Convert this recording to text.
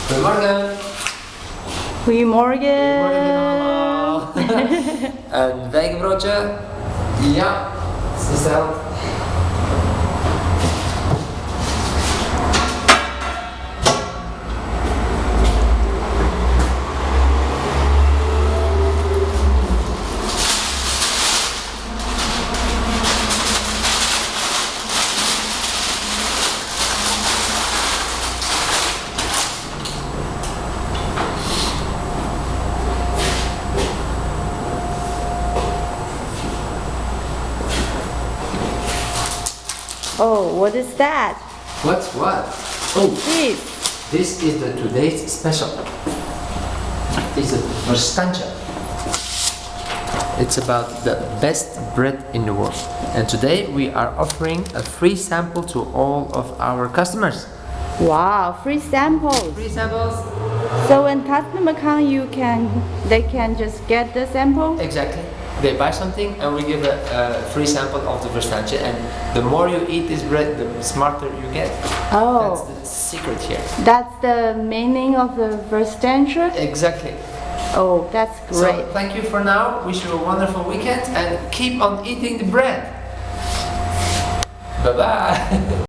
Goedemorgen. Goedemorgen. Allemaal. Een wijnbroodje. Ja, is besteld. Oh, what is that? What's what? Oh, This. this is the today's special. It's a verstandje. It's about the best bread in the world. And today we are offering a free sample to all of our customers. Wow, free samples. Free samples? So when customer come, they can just get the sample. Exactly. They buy something and we give a free sample of the verstandje. And the more you eat this bread, the smarter you get. That's Oh, the secret here. that's the meaning of the verstandje. Exactly. Oh, that's great. So thank you for now. Wish you a wonderful weekend and keep on eating the bread. Bye bye.